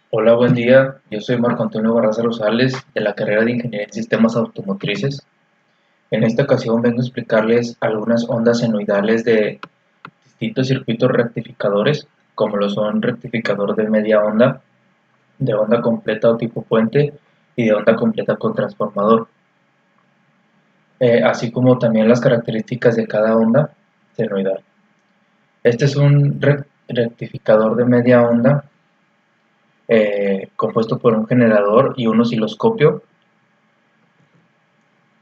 Hola, buen día. Yo soy Marco Antonio Barraza Rosales de la carrera de Ingeniería en Sistemas Automotrices. En esta ocasión vengo a explicarles algunas ondas senoidales de distintos circuitos rectificadores, como lo son rectificador de media onda, de onda completa o tipo puente y de onda completa con transformador, así como también las características de cada onda senoidal. Este es un rectificador de media onda compuesto por un generador y un osciloscopio.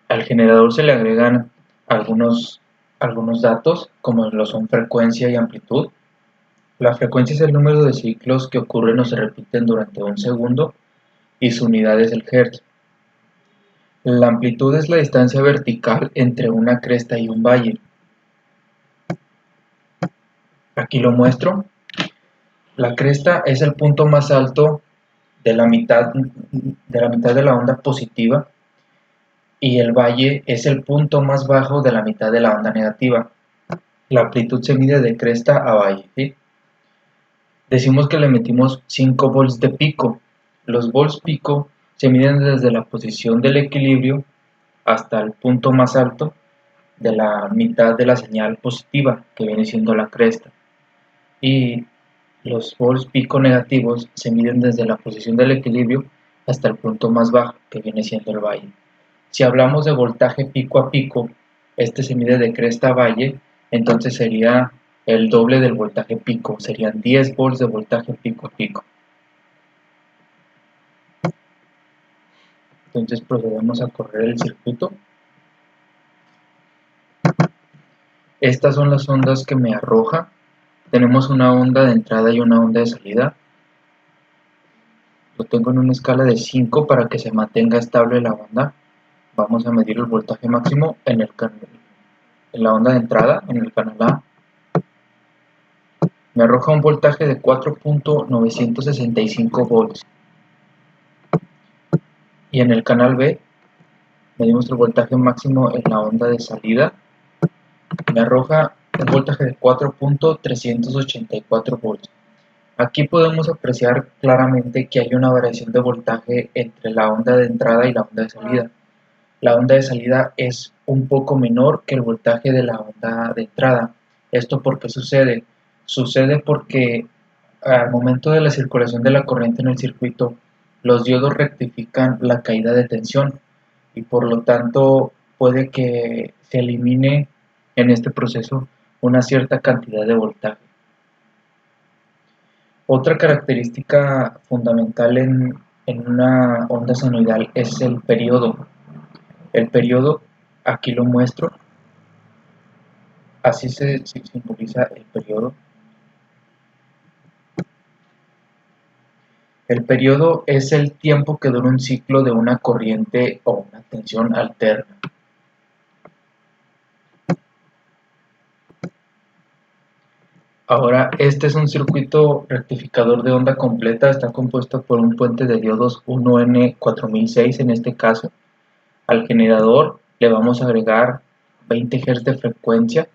Al generador se le agregan algunos, algunos datos, como lo son frecuencia y amplitud. La frecuencia es el número de ciclos que ocurren o se repiten durante un segundo y su unidad es el hertz. La amplitud es la distancia vertical entre una cresta y un valle. Aquí lo muestro. La cresta es el punto más alto de la onda positiva y el valle es el punto más bajo de la mitad de la onda negativa. La amplitud se mide de cresta a valle, ¿sí? Decimos que le metimos 5 volts de pico. Los volts pico se miden desde la posición del equilibrio hasta el punto más alto de la mitad de la señal positiva, que viene siendo la cresta. Y los volts pico negativos se miden desde la posición del equilibrio hasta el punto más bajo, que viene siendo el valle. Si hablamos de voltaje pico a pico, este se mide de cresta a valle, entonces sería el doble del voltaje pico, serían 10 volts de voltaje pico a pico. Entonces procedemos a correr el circuito. Estas son las ondas que me arroja. Tenemos una onda de entrada y una onda de salida. Lo tengo en una escala de 5 para que se mantenga estable la onda. Vamos a medir el voltaje máximo en la onda de entrada, en el canal A. Me arroja un voltaje de 4.965 volts. Y en el canal B medimos el voltaje máximo en la onda de salida. Me arroja un voltaje de 4.384 volts. Aquí podemos apreciar claramente que hay una variación de voltaje entre la onda de entrada y la onda de salida. La onda de salida es un poco menor que el voltaje de la onda de entrada. ¿Esto por qué sucede? Sucede porque al momento de la circulación de la corriente en el circuito, los diodos rectifican la caída de tensión y por lo tanto puede que se elimine en este proceso una cierta cantidad de voltaje. Otra característica fundamental en una onda senoidal es el periodo. El periodo, aquí lo muestro, así se simboliza el periodo. El periodo es el tiempo que dura un ciclo de una corriente o una tensión alterna. Ahora, este es un circuito rectificador de onda completa, está compuesto por un puente de diodos 1N4006 en este caso. Al generador le vamos a agregar 20 Hz de frecuencia,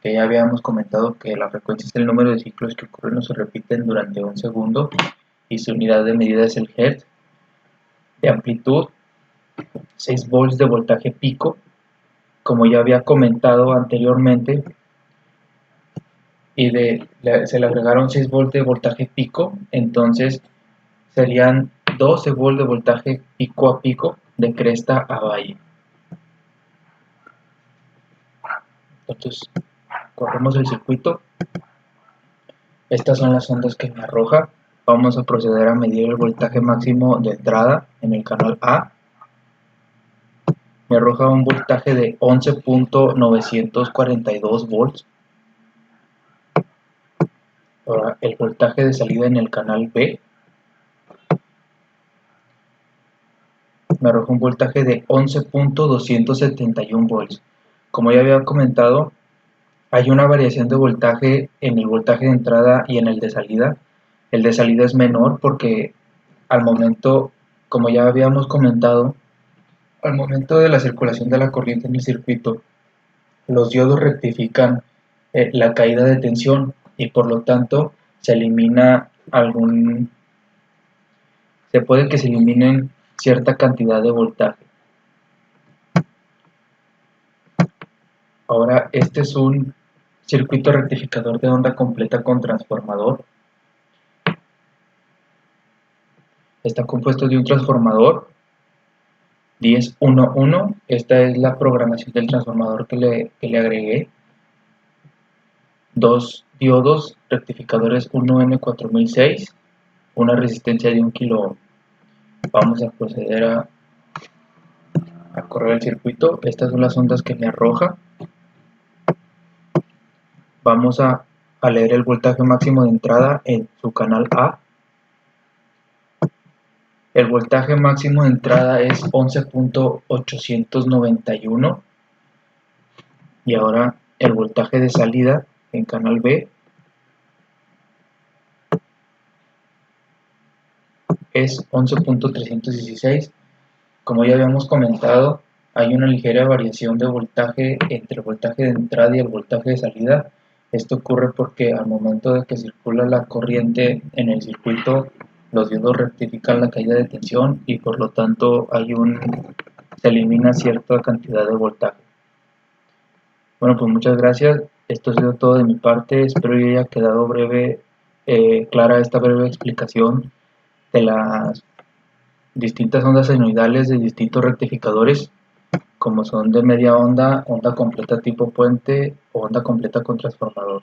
que ya habíamos comentado que la frecuencia es el número de ciclos que ocurren o se repiten durante un segundo y su unidad de medida es el Hz. De amplitud, 6 volts de voltaje pico, como ya había comentado anteriormente, y se le agregaron 6 volts de voltaje pico, entonces serían 12 volts de voltaje pico a pico de cresta a valle. Entonces corremos el circuito. Estas son las ondas que me arroja. Vamos a proceder a medir el voltaje máximo de entrada en el canal A. Me arroja un voltaje de 11.942 volts. Ahora el voltaje de salida en el canal B me arroja un voltaje de 11.271 volts. Como ya había comentado, hay una variación de voltaje en el voltaje de entrada y en el de salida. El de salida es menor porque al momento, como ya habíamos comentado, al momento de la circulación de la corriente en el circuito, los diodos rectifican la caída de tensión y por lo tanto se elimina se puede que se eliminen cierta cantidad de voltaje. Ahora, este es un circuito rectificador de onda completa con transformador. Está compuesto de un transformador 10-1-1. Esta es la programación del transformador que le agregué. Dos diodos rectificadores 1M4006, una resistencia de 1 kilo. Vamos a proceder a correr el circuito. Estas son las ondas que me arroja. Vamos a leer el voltaje máximo de entrada en su canal A. El voltaje máximo de entrada es 11.891 y ahora el voltaje de salida en canal B es 11.316. Como ya habíamos comentado, hay una ligera variación de voltaje entre el voltaje de entrada y el voltaje de salida. Esto ocurre porque al momento de que circula la corriente en el circuito, los diodos rectifican la caída de tensión y por lo tanto se elimina cierta cantidad de voltaje. Bueno, pues muchas gracias. Esto ha sido todo de mi parte. Espero que haya quedado clara esta breve explicación de las distintas ondas senoidales de distintos rectificadores, como son de media onda, onda completa tipo puente o onda completa con transformador.